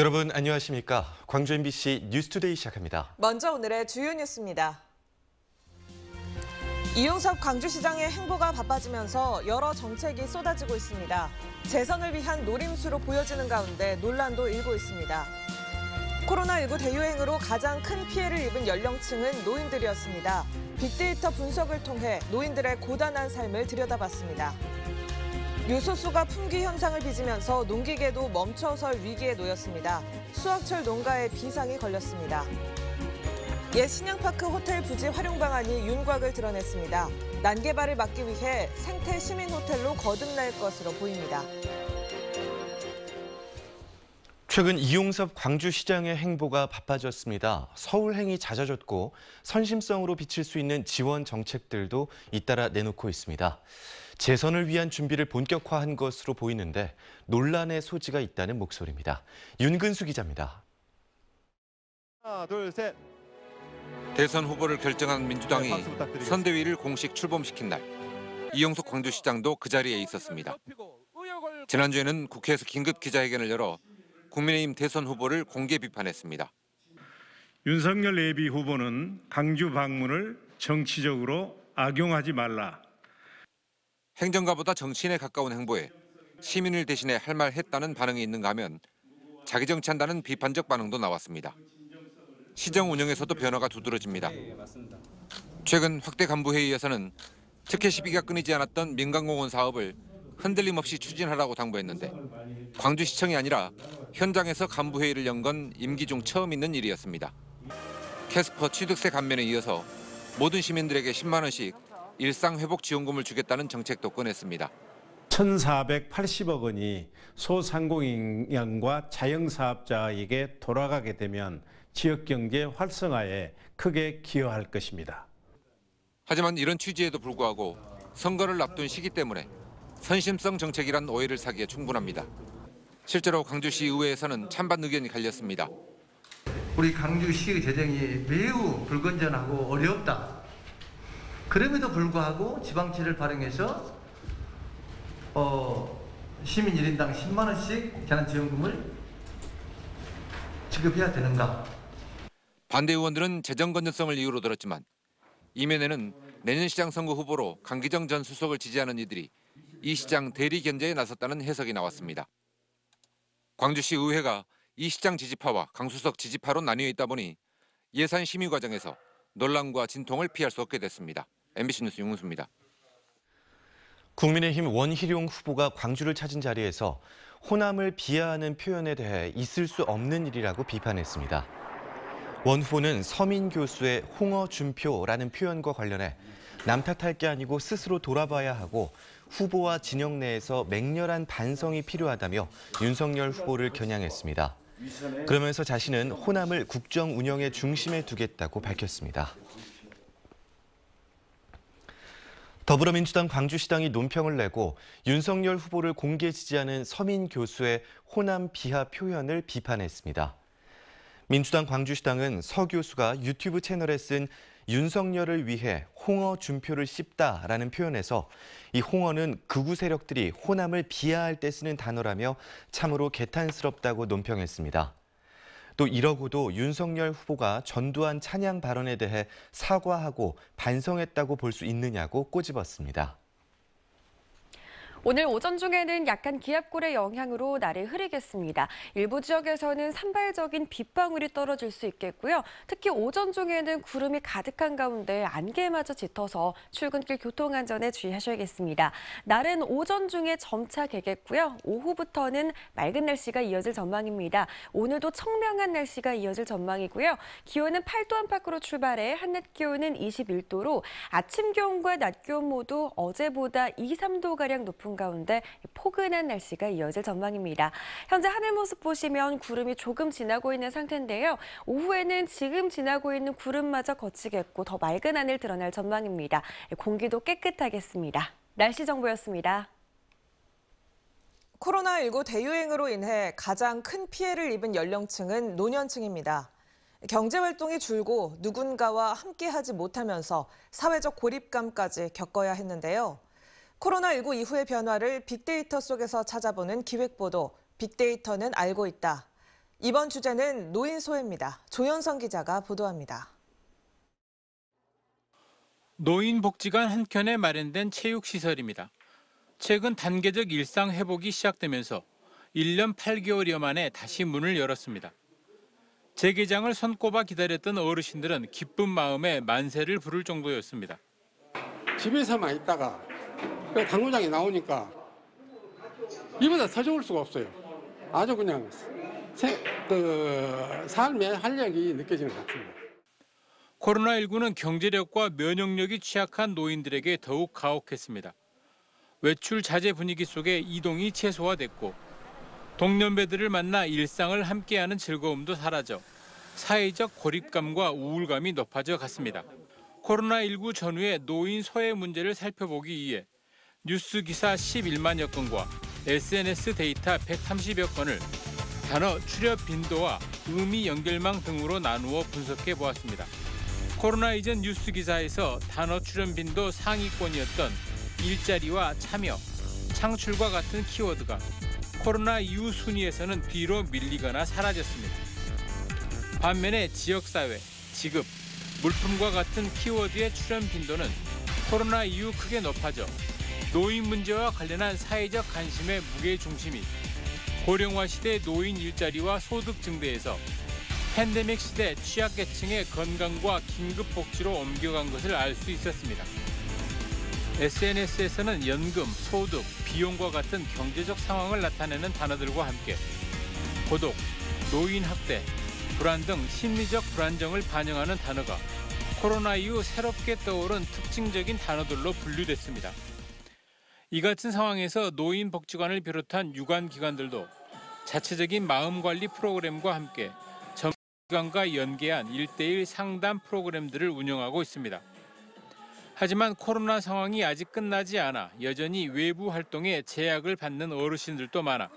여러분 안녕하십니까? 광주 MBC 뉴스투데이 시작합니다. 먼저 오늘의 주요 뉴스입니다. 이용섭 광주시장의 행보가 바빠지면서 여러 정책이 쏟아지고 있습니다. 재선을 위한 노림수로 보여지는 가운데 논란도 일고 있습니다. 코로나19 대유행으로 가장 큰 피해를 입은 연령층은 노인들이었습니다. 빅데이터 분석을 통해 노인들의 고단한 삶을 들여다봤습니다. 요소수가 품귀 현상을 빚으면서 농기계도 멈춰설 위기에 놓였습니다. 수확철 농가에 비상이 걸렸습니다. 옛 신양파크 호텔 부지 활용 방안이 윤곽을 드러냈습니다. 난개발을 막기 위해 생태 시민 호텔로 거듭날 것으로 보입니다. 최근 이용섭 광주시장의 행보가 바빠졌습니다. 서울행이 잦아졌고 선심성으로 비칠 수 있는 지원 정책들도 잇따라 내놓고 있습니다. 재선을 위한 준비를 본격화한 것으로 보이는데 논란의 소지가 있다는 목소리입니다. 윤근수 기자입니다. 하나, 둘, 셋. 대선 후보를 결정한 민주당이 박수 부탁드리겠습니다. 선대위를 공식 출범시킨 날, 이용석 광주시장도 그 자리에 있었습니다. 지난주에는 국회에서 긴급 기자회견을 열어 국민의힘 대선 후보를 공개 비판했습니다. 윤석열 예비 후보는 광주 방문을 정치적으로 악용하지 말라. 행정가보다 정치인에 가까운 행보에 시민을 대신해 할 말 했다는 반응이 있는가 하면 자기 정치한다는 비판적 반응도 나왔습니다. 시정 운영에서도 변화가 두드러집니다. 최근 확대 간부회의에서는 특혜 시비가 끊이지 않았던 민간공원 사업을 흔들림 없이 추진하라고 당부했는데 광주시청이 아니라 현장에서 간부회의를 연 건 임기 중 처음 있는 일이었습니다. 캐스퍼 취득세 감면에 이어서 모든 시민들에게 10만 원씩 일상회복지원금을 주겠다는 정책도 꺼냈습니다. 1,480억 원이 소상공인과 자영사업자에게 돌아가게 되면 지역경제 활성화에 크게 기여할 것입니다. 하지만 이런 취지에도 불구하고 선거를 앞둔 시기 때문에 선심성 정책이란 오해를 사기에 충분합니다. 실제로 광주시 의회에서는 찬반 의견이 갈렸습니다. 우리 광주시의 재정이 매우 불건전하고 어렵다. 그럼에도 불구하고 지방채를 발행해서 시민 1인당 10만 원씩 재난지원금을 지급해야 되는가? 반대 의원들은 재정 건전성을 이유로 들었지만 이면에는 내년 시장 선거 후보로 강기정 전 수석을 지지하는 이들이 이 시장 대리 견제에 나섰다는 해석이 나왔습니다. 광주시 의회가 이 시장 지지파와 강수석 지지파로 나뉘어 있다 보니 예산 심의 과정에서 논란과 진통을 피할 수 없게 됐습니다. MBC 뉴스 윤문수입니다. 국민의힘 원희룡 후보가 광주를 찾은 자리에서 호남을 비하하는 표현에 대해 있을 수 없는 일이라고 비판했습니다. 원 후보는 서민 교수의 홍어준표라는 표현과 관련해 남 탓할 게 아니고 스스로 돌아봐야 하고 후보와 진영 내에서 맹렬한 반성이 필요하다며 윤석열 후보를 겨냥했습니다. 그러면서 자신은 호남을 국정 운영의 중심에 두겠다고 밝혔습니다. 더불어민주당 광주시당이 논평을 내고 윤석열 후보를 공개 지지하는 서민 교수의 호남 비하 표현을 비판했습니다. 민주당 광주시당은 서 교수가 유튜브 채널에 쓴 윤석열을 위해 홍어 준표를 씹다라는 표현에서 이 홍어는 극우 세력들이 호남을 비하할 때 쓰는 단어라며 참으로 개탄스럽다고 논평했습니다. 또 이러고도 윤석열 후보가 전두환 찬양 발언에 대해 사과하고 반성했다고 볼 수 있느냐고 꼬집었습니다. 오늘 오전 중에는 약한 기압골의 영향으로 날이 흐리겠습니다. 일부 지역에서는 산발적인 빗방울이 떨어질 수 있겠고요. 특히 오전 중에는 구름이 가득한 가운데 안개마저 짙어서 출근길 교통안전에 주의하셔야겠습니다. 날은 오전 중에 점차 개겠고요. 오후부터는 맑은 날씨가 이어질 전망입니다. 오늘도 청명한 날씨가 이어질 전망이고요. 기온은 8도 안팎으로 출발해 한낮 기온은 21도로 아침 기온과 낮 기온 모두 어제보다 2, 3도가량 높은 가운데 포근한 날씨가 이어질 전망입니다. 현재 하늘 모습 보시면 구름이 조금 지나고 있는 상태인데요. 오후에는 지금 지나고 있는 구름마저 걷히겠고 더 맑은 하늘 드러날 전망입니다. 공기도 깨끗하겠습니다. 날씨 정보였습니다. 코로나19 대유행으로 인해 가장 큰 피해를 입은 연령층은 노년층입니다. 경제활동이 줄고 누군가와 함께하지 못하면서 사회적 고립감까지 겪어야 했는데요. 코로나19 이후의 변화를 빅데이터 속에서 찾아보는 기획보도 빅데이터는 알고 있다. 이번 주제는 노인 소외입니다. 조현성 기자가 보도합니다. 노인복지관 한켠에 마련된 체육시설입니다. 최근 단계적 일상 회복이 시작되면서 1년 8개월여 만에 다시 문을 열었습니다. 재개장을 손꼽아 기다렸던 어르신들은 기쁜 마음에 만세를 부를 정도였습니다. 집에서만 있다가 당구장에 나오니까 이보다 더 좋을 수가 없어요. 아주 그냥 삶의 활력이 느껴지는 것 같습니다. 코로나19는 경제력과 면역력이 취약한 노인들에게 더욱 가혹했습니다. 외출 자제 분위기 속에 이동이 최소화됐고 동년배들을 만나 일상을 함께하는 즐거움도 사라져 사회적 고립감과 우울감이 높아져 갔습니다. 코로나19 전후의 노인 소외 문제를 살펴보기 위해 뉴스 기사 11만여 건과 SNS 데이터 130여 건을 단어 출력 빈도와 의미 연결망 등으로 나누어 분석해 보았습니다. 코로나 이전 뉴스 기사에서 단어 출연 빈도 상위권이었던 일자리와 참여, 창출과 같은 키워드가 코로나 이후 순위에서는 뒤로 밀리거나 사라졌습니다. 반면에 지역사회, 지급, 물품과 같은 키워드의 출연 빈도는 코로나 이후 크게 높아져 노인 문제와 관련한 사회적 관심의 무게중심이 고령화 시대 노인 일자리와 소득 증대에서 팬데믹 시대 취약계층의 건강과 긴급복지로 옮겨간 것을 알 수 있었습니다. SNS에서는 연금, 소득, 비용과 같은 경제적 상황을 나타내는 단어들과 함께 고독, 노인 학대, 불안 등 심리적 불안정을 반영하는 단어가 코로나 이후 새롭게 떠오른 특징적인 단어들로 분류됐습니다. 이 같은 상황에서 노인복지관을 비롯한 유관기관들도 자체적인 마음관리 프로그램과 함께 정기관과 연계한 1:1 상담 프로그램들을 운영하고 있습니다. 하지만 코로나 상황이 아직 끝나지 않아 여전히 외부 활동에 제약을 받는 어르신들도 많아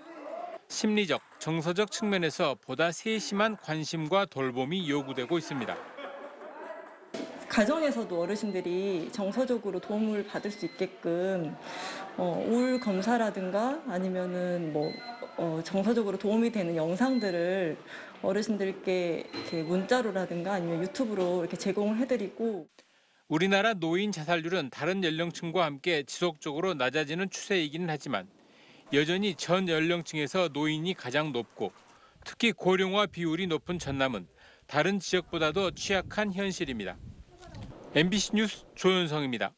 심리적, 정서적 측면에서 보다 세심한 관심과 돌봄이 요구되고 있습니다. 가정에서도 어르신들이 정서적으로 도움을 받을 수 있게끔 우울 검사라든가 아니면은 정서적으로 도움이 되는 영상들을 어르신들께 이렇게 문자로라든가 아니면 유튜브로 이렇게 제공을 해드리고. 우리나라 노인 자살률은 다른 연령층과 함께 지속적으로 낮아지는 추세이기는 하지만 여전히 전 연령층에서 노인이 가장 높고 특히 고령화 비율이 높은 전남은 다른 지역보다도 취약한 현실입니다. MBC 뉴스 조현성입니다.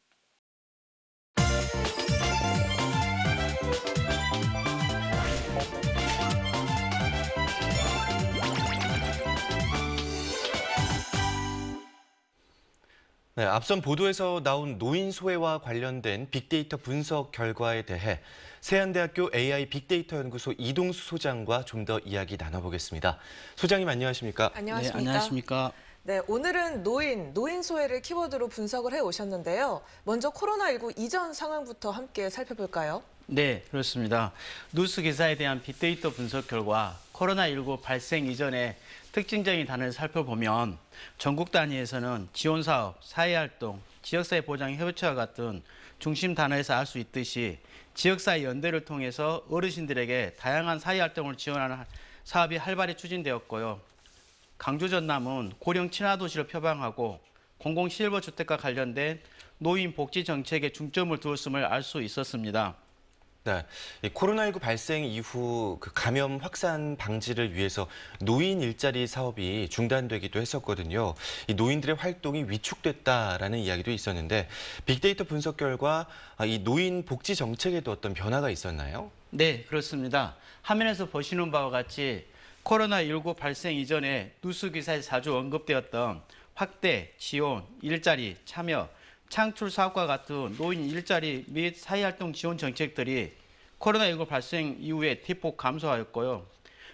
네, 앞선 보도에서 나온 노인 소외와 관련된 빅데이터 분석 결과에 대해 세안대학교 AI 빅데이터 연구소 이동수 소장과 좀 더 이야기 나눠보겠습니다. 소장님 안녕하십니까? 안녕하십니까? 네, 안녕하십니까? 네, 오늘은 노인 소외를 키워드로 분석을 해오셨는데요. 먼저 코로나19 이전 상황부터 함께 살펴볼까요? 네, 그렇습니다. 뉴스 기사에 대한 빅데이터 분석 결과 코로나19 발생 이전에 특징적인 단어를 살펴보면 전국 단위에서는 지원사업, 사회활동, 지역사회 보장 협의체와 같은 중심 단어에서 알 수 있듯이 지역사회 연대를 통해서 어르신들에게 다양한 사회활동을 지원하는 사업이 활발히 추진되었고요. 강주 전남은 고령 친화도시를 표방하고 공공실버주택과 관련된 노인 복지 정책에 중점을 두었음을 알 수 있었습니다. 네, 코로나19 발생 이후 그 감염 확산 방지를 위해서 노인 일자리 사업이 중단되기도 했었거든요. 이 노인들의 활동이 위축됐다라는 이야기도 있었는데 빅데이터 분석 결과 이 노인 복지 정책에도 어떤 변화가 있었나요? 네, 그렇습니다. 화면에서 보시는 바와 같이 코로나19 발생 이전에 뉴스 기사에 자주 언급되었던 확대, 지원, 일자리, 참여, 창출 사업과 같은 노인 일자리 및 사회활동 지원 정책들이 코로나19 발생 이후에 대폭 감소하였고요.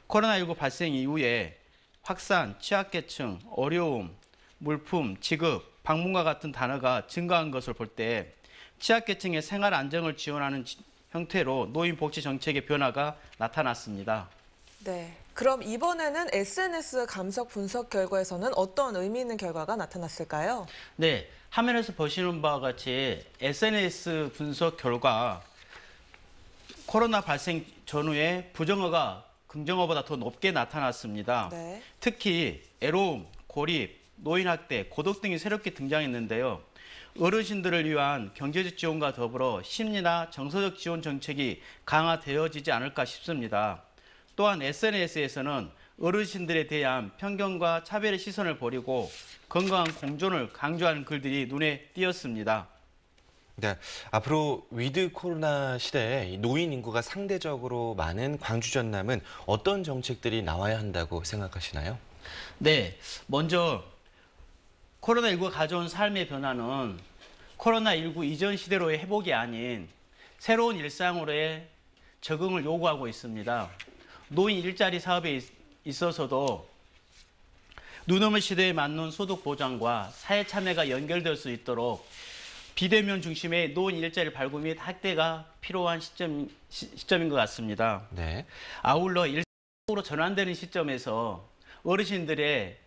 코로나19 발생 이후에 확산, 취약계층, 어려움, 물품, 지급, 방문과 같은 단어가 증가한 것을 볼 때 취약계층의 생활 안정을 지원하는 형태로 노인 복지 정책의 변화가 나타났습니다. 네, 그럼 이번에는 SNS 감석 분석 결과에서는 어떤 의미 있는 결과가 나타났을까요? 네, 화면에서 보시는 바와 같이 SNS 분석 결과 코로나 발생 전후에 부정어가 긍정어보다 더 높게 나타났습니다. 네. 특히 애로움, 고립, 노인학대, 고독 등이 새롭게 등장했는데요. 어르신들을 위한 경제적 지원과 더불어 심리나 정서적 지원 정책이 강화되어지지 않을까 싶습니다. 또한 SNS에서는 어르신들에 대한 편견과 차별의 시선을 버리고 건강한 공존을 강조하는 글들이 눈에 띄었습니다. 네, 앞으로 위드 코로나 시대에 노인 인구가 상대적으로 많은 광주 전남은 어떤 정책들이 나와야 한다고 생각하시나요? 네, 먼저 코로나19가 가져온 삶의 변화는 코로나19 이전 시대로의 회복이 아닌 새로운 일상으로의 적응을 요구하고 있습니다. 노인 일자리 사업에 있어서도 눈오는 시대에 맞는 소득 보장과 사회 참여가 연결될 수 있도록 비대면 중심의 노인 일자리 발굴 및 확대가 필요한 시점인 것 같습니다. 네. 아울러 일상으로 전환되는 시점에서 어르신들의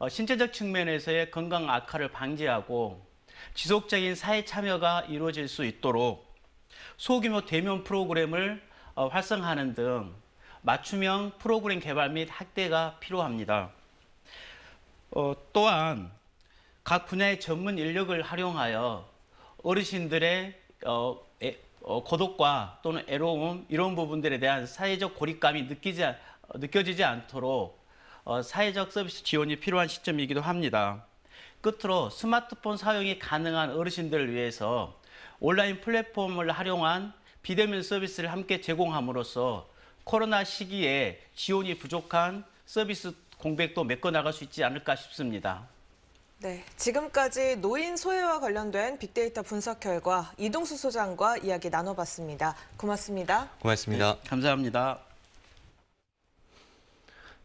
신체적 측면에서의 건강 악화를 방지하고 지속적인 사회 참여가 이루어질 수 있도록 소규모 대면 프로그램을 활성화하는 등 맞춤형 프로그램 개발 및 확대가 필요합니다. 또한 각 분야의 전문 인력을 활용하여 어르신들의 고독과 또는 애로움 이런 부분들에 대한 사회적 고립감이 느껴지지 않도록 사회적 서비스 지원이 필요한 시점이기도 합니다. 끝으로 스마트폰 사용이 가능한 어르신들을 위해서 온라인 플랫폼을 활용한 비대면 서비스를 함께 제공함으로써 코로나 시기에 지원이 부족한 서비스 공백도 메꿔나갈 수 있지 않을까 싶습니다. 네, 지금까지 노인 소외와 관련된 빅데이터 분석 결과 이동수 소장과 이야기 나눠봤습니다. 고맙습니다. 고맙습니다. 네, 감사합니다.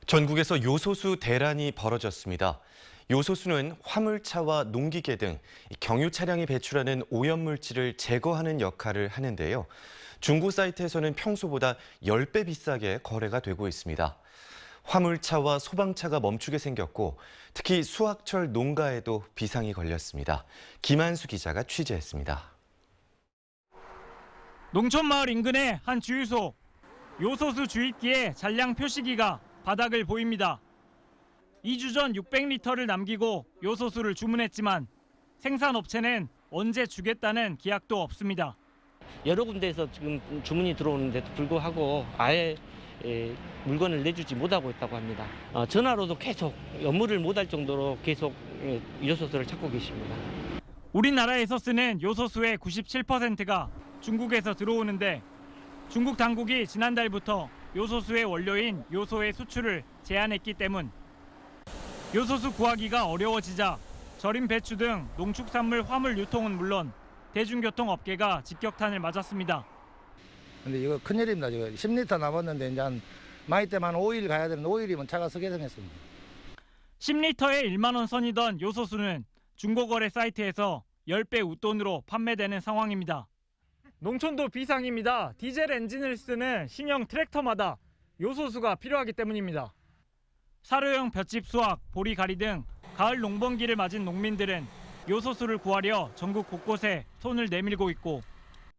전국에서 요소수 대란이 벌어졌습니다. 요소수는 화물차와 농기계 등 경유 차량이 배출하는 오염물질을 제거하는 역할을 하는데요. 중고 사이트에서는 평소보다 10배 비싸게 거래가 되고 있습니다. 화물차와 소방차가 멈추게 생겼고 특히 수확철 농가에도 비상이 걸렸습니다. 김한수 기자가 취재했습니다. 농촌마을 인근의 한 주유소. 요소수 주입기에 잔량 표시기가 바닥을 보입니다. 2주 전 600리터를 남기고 요소수를 주문했지만 생산업체는 언제 주겠다는 기약도 없습니다. 여러 군데에서 지금 주문이 들어오는데도 불구하고 아예 물건을 내주지 못하고 있다고 합니다. 전화로도 계속 업무를 못할 정도로 계속 요소수를 찾고 계십니다. 우리나라에서 쓰는 요소수의 97%가 중국에서 들어오는데 중국 당국이 지난달부터 요소수의 원료인 요소의 수출을 제한했기 때문 요소수 구하기가 어려워지자 절임 배추 등 농축산물 화물 유통은 물론 대중교통업계가 직격탄을 맞았습니다. 근데 이거 큰일입니다. 지금 10리터 남았는데 이제 한 많이 때만 5일 가야 되는데 5일이면 차가 서개성했습니다. 10리터에 1만 원 선이던 요소수는 중고거래 사이트에서 10배 웃돈으로 판매되는 상황입니다. 농촌도 비상입니다. 디젤 엔진을 쓰는 신형 트랙터마다 요소수가 필요하기 때문입니다. 사료용 볏짚 수확, 보리가리 등 가을 농번기를 맞은 농민들은 요소수를 구하려 전국 곳곳에 손을 내밀고 있고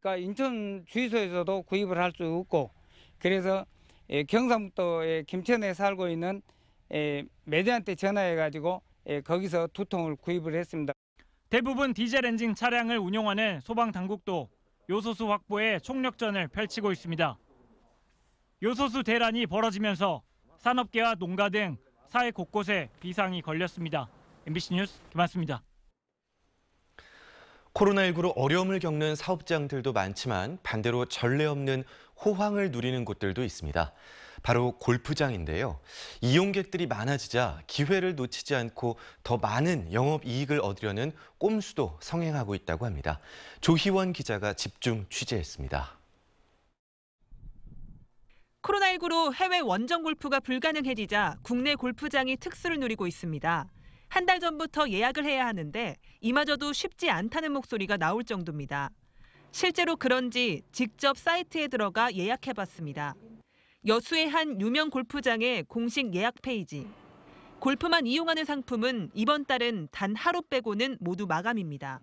그러니까 인천 주유소에서도 구입을 할 수 없고 그래서 경상북도의 김천에 살고 있는 매대한테 전화해가지고 거기서 2통을 구입을 했습니다. 대부분 디젤 엔진 차량을 운용하는 소방당국도 요소수 확보에 총력전을 펼치고 있습니다. 요소수 대란이 벌어지면서 산업계와 농가 등 사회 곳곳에 비상이 걸렸습니다. MBC 뉴스 김한수입니다. 코로나19로 어려움을 겪는 사업장들도 많지만 반대로 전례 없는 호황을 누리는 곳들도 있습니다. 바로 골프장인데요. 이용객들이 많아지자 기회를 놓치지 않고 더 많은 영업이익을 얻으려는 꼼수도 성행하고 있다고 합니다. 조희원 기자가 집중 취재했습니다. 코로나19로 해외 원정 골프가 불가능해지자 국내 골프장이 특수를 누리고 있습니다. 한 달 전부터 예약을 해야 하는데 이마저도 쉽지 않다는 목소리가 나올 정도입니다. 실제로 그런지 직접 사이트에 들어가 예약해봤습니다. 여수의 한 유명 골프장의 공식 예약 페이지. 골프만 이용하는 상품은 이번 달은 단 하루 빼고는 모두 마감입니다.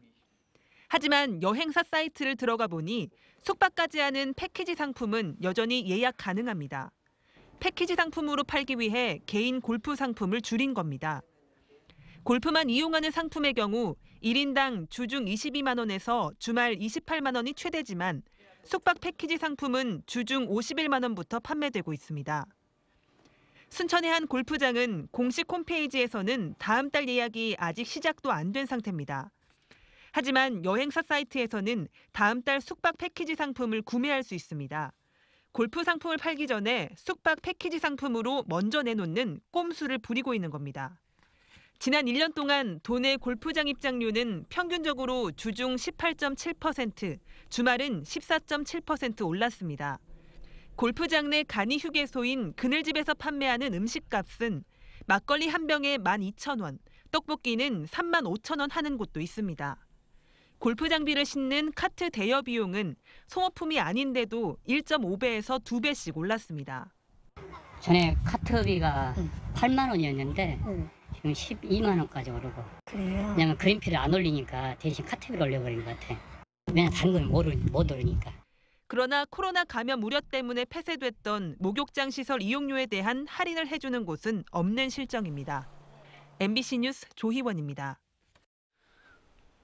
하지만 여행사 사이트를 들어가 보니 숙박까지 하는 패키지 상품은 여전히 예약 가능합니다. 패키지 상품으로 팔기 위해 개인 골프 상품을 줄인 겁니다. 골프만 이용하는 상품의 경우 1인당 주중 22만 원에서 주말 28만 원이 최대지만 숙박 패키지 상품은 주중 51만 원부터 판매되고 있습니다. 순천의 한 골프장은 공식 홈페이지에서는 다음 달 예약이 아직 시작도 안 된 상태입니다. 하지만 여행사 사이트에서는 다음 달 숙박 패키지 상품을 구매할 수 있습니다. 골프 상품을 팔기 전에 숙박 패키지 상품으로 먼저 내놓는 꼼수를 부리고 있는 겁니다. 지난 1년 동안 도내 골프장 입장료는 평균적으로 주중 18.7%, 주말은 14.7% 올랐습니다. 골프장 내 간이 휴게소인 그늘집에서 판매하는 음식값은 막걸리 한 병에 12,000원, 떡볶이는 35,000원 하는 곳도 있습니다. 골프 장비를 싣는 카트 대여 비용은 소모품이 아닌데도 1.5배에서 2배씩 올랐습니다. 전에 카트비가 8만 원이었는데 지금 12만 원까지 오르고. 그래요? 왜냐면 그린피를 안 올리니까 대신 카트비를 올려버린 것 같아. 왜냐면 다른 건 못 오르니까. 그러나 코로나 감염 우려 때문에 폐쇄됐던 목욕장 시설 이용료에 대한 할인을 해주는 곳은 없는 실정입니다. MBC 뉴스 조희원입니다.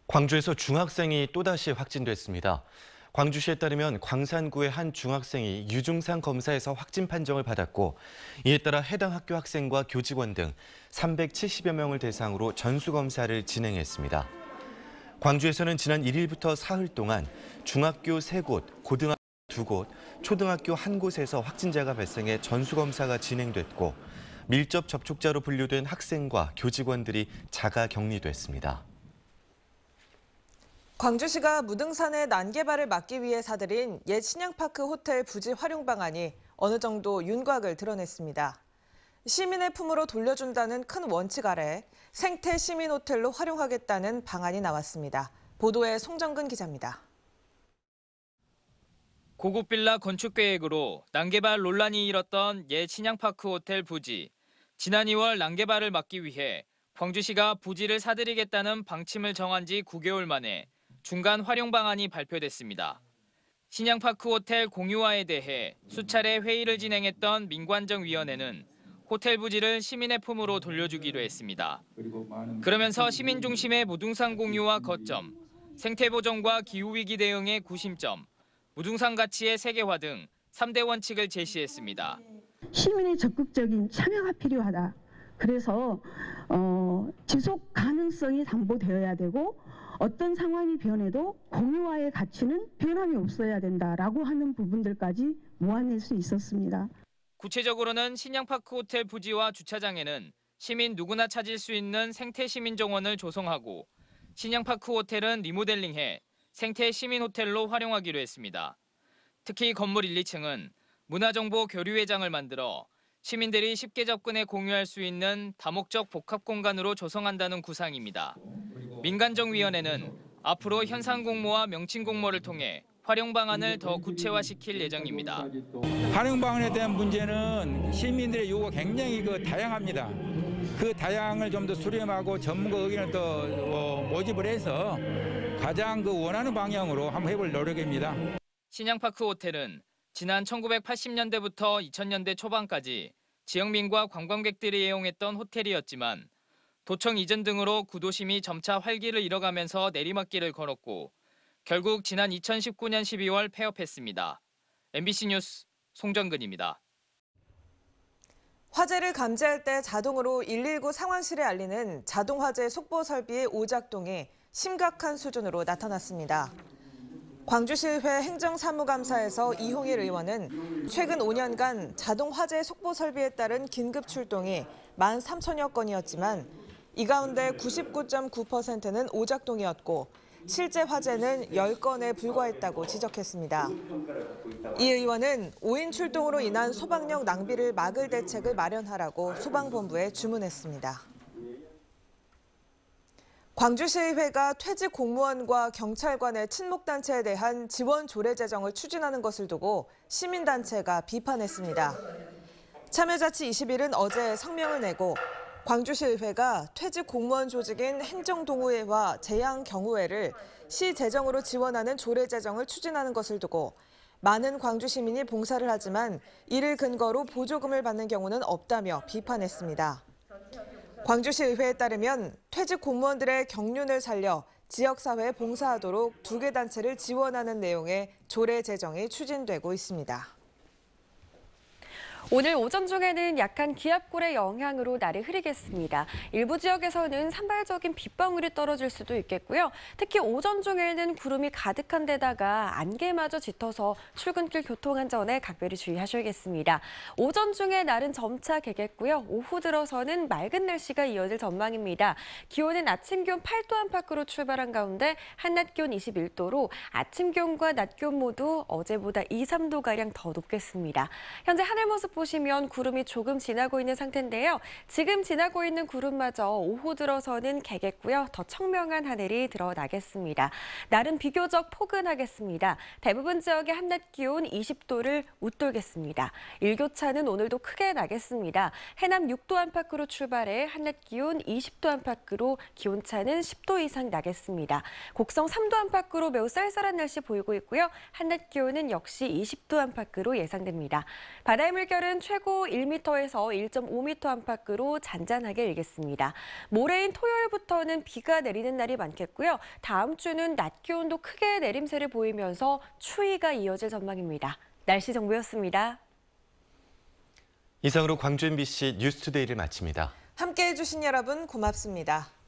광주에서 중학생이 또다시 확진됐습니다. 광주시에 따르면 광산구의 한 중학생이 유증상 검사에서 확진 판정을 받았고 이에 따라 해당 학교 학생과 교직원 등 370여 명을 대상으로 전수검사를 진행했습니다. 광주에서는 지난 1일부터 사흘 동안 중학교 3곳, 고등학교 2곳, 초등학교 1곳에서 확진자가 발생해 전수검사가 진행됐고 밀접 접촉자로 분류된 학생과 교직원들이 자가 격리됐습니다. 광주시가 무등산의 난개발을 막기 위해 사들인 옛 신양파크 호텔 부지 활용 방안이 어느 정도 윤곽을 드러냈습니다. 시민의 품으로 돌려준다는 큰 원칙 아래 생태 시민 호텔로 활용하겠다는 방안이 나왔습니다. 보도에 송정근 기자입니다. 고급 빌라 건축 계획으로 난개발 논란이 일었던 옛 신양파크 호텔 부지. 지난 2월 난개발을 막기 위해 광주시가 부지를 사들이겠다는 방침을 정한 지 9개월 만에 중간 활용 방안이 발표됐습니다. 신양파크 호텔 공유화에 대해 수차례 회의를 진행했던 민관정위원회는 호텔 부지를 시민의 품으로 돌려주기로 했습니다. 그러면서 시민 중심의 무등산 공유화 거점, 생태 보존과 기후위기 대응의 구심점, 무등산 가치의 세계화 등 3대 원칙을 제시했습니다. 시민의 적극적인 참여가 필요하다. 그래서 지속 가능성이 담보되어야 되고 어떤 상황이 변해도 공유화의 가치는 변함이 없어야 된다라고 하는 부분들까지 모아낼 수 있었습니다. 구체적으로는 신양파크 호텔 부지와 주차장에는 시민 누구나 찾을 수 있는 생태 시민 정원을 조성하고 신양파크 호텔은 리모델링해 생태 시민 호텔로 활용하기로 했습니다. 특히 건물 1, 2층은 문화정보 교류회장을 만들어 시민들이 쉽게 접근해 공유할 수 있는 다목적 복합 공간으로 조성한다는 구상입니다. 민관정위원회는 앞으로 현상 공모와 명칭 공모를 통해 활용 방안을 더 구체화시킬 예정입니다. 활용 방안에 대한 문제는 시민들의 요구가 굉장히 다양합니다. 그 다양을 좀 더 수렴하고 전문가 의견을 더 모집을 해서 가장 원하는 방향으로 한번 해볼 노력입니다. 신양파크 호텔은 지난 1980년대부터 2000년대 초반까지 지역민과 관광객들이 이용했던 호텔이었지만 도청 이전 등으로 구도심이 점차 활기를 잃어가면서 내리막길을 걸었고 결국 지난 2019년 12월 폐업했습니다. MBC 뉴스 송정근입니다. 화재를 감지할 때 자동으로 119 상황실에 알리는 자동화재 속보 설비의 오작동이 심각한 수준으로 나타났습니다. 광주시의회 행정사무감사에서 이홍일 의원은 최근 5년간 자동화재 속보 설비에 따른 긴급 출동이 13,000여 건이었지만 이 가운데 99.9%는 오작동이었고 실제 화재는 10건에 불과했다고 지적했습니다. 이 의원은 5인 출동으로 인한 소방력 낭비를 막을 대책을 마련하라고 소방본부에 주문했습니다. 광주시의회가 퇴직 공무원과 경찰관의 친목단체에 대한 지원 조례 제정을 추진하는 것을 두고 시민단체가 비판했습니다. 참여자치 21은 어제 성명을 내고 광주시의회가 퇴직 공무원 조직인 행정동호회와 재향경호회를 시 재정으로 지원하는 조례 제정을 추진하는 것을 두고 많은 광주 시민이 봉사를 하지만 이를 근거로 보조금을 받는 경우는 없다며 비판했습니다. 광주시 의회에 따르면 퇴직 공무원들의 경륜을 살려 지역사회에 봉사하도록 2개 단체를 지원하는 내용의 조례 제정이 추진되고 있습니다. 오늘 오전 중에는 약한 기압골의 영향으로 날이 흐리겠습니다. 일부 지역에서는 산발적인 빗방울이 떨어질 수도 있겠고요. 특히 오전 중에는 구름이 가득한 데다가 안개마저 짙어서 출근길 교통안전에 각별히 주의하셔야겠습니다. 오전 중에 날은 점차 개겠고요. 오후 들어서는 맑은 날씨가 이어질 전망입니다. 기온은 아침 기온 8도 안팎으로 출발한 가운데 한낮 기온 21도로 아침 기온과 낮 기온 모두 어제보다 2, 3도가량 더 높겠습니다. 현재 하늘 모습 보시면 구름이 조금 지나고 있는 상태인데요. 지금 지나고 있는 구름마저 오후 들어서는 개겠고요. 더 청명한 하늘이 드러나겠습니다. 날은 비교적 포근하겠습니다. 대부분 지역의 한낮 기온 20도를 웃돌겠습니다. 일교차는 오늘도 크게 나겠습니다. 해남 6도 안팎으로 출발해 한낮 기온 20도 안팎으로 기온차는 10도 이상 나겠습니다. 곡성 3도 안팎으로 매우 쌀쌀한 날씨 보이고 있고요. 한낮 기온은 역시 20도 안팎으로 예상됩니다. 바다의 물결은 최고 1m에서 1.5m 안팎으로 잔잔하게 일겠습니다. 모레인 토요일부터는 비가 내리는 날이 많겠고요. 다음 주는 낮 기온도 크게 내림세를 보이면서 추위가 이어질 전망입니다. 날씨 정보였습니다. 이상으로 광주 MBC 뉴스투데이를 마칩니다. 함께해 주신 여러분 고맙습니다.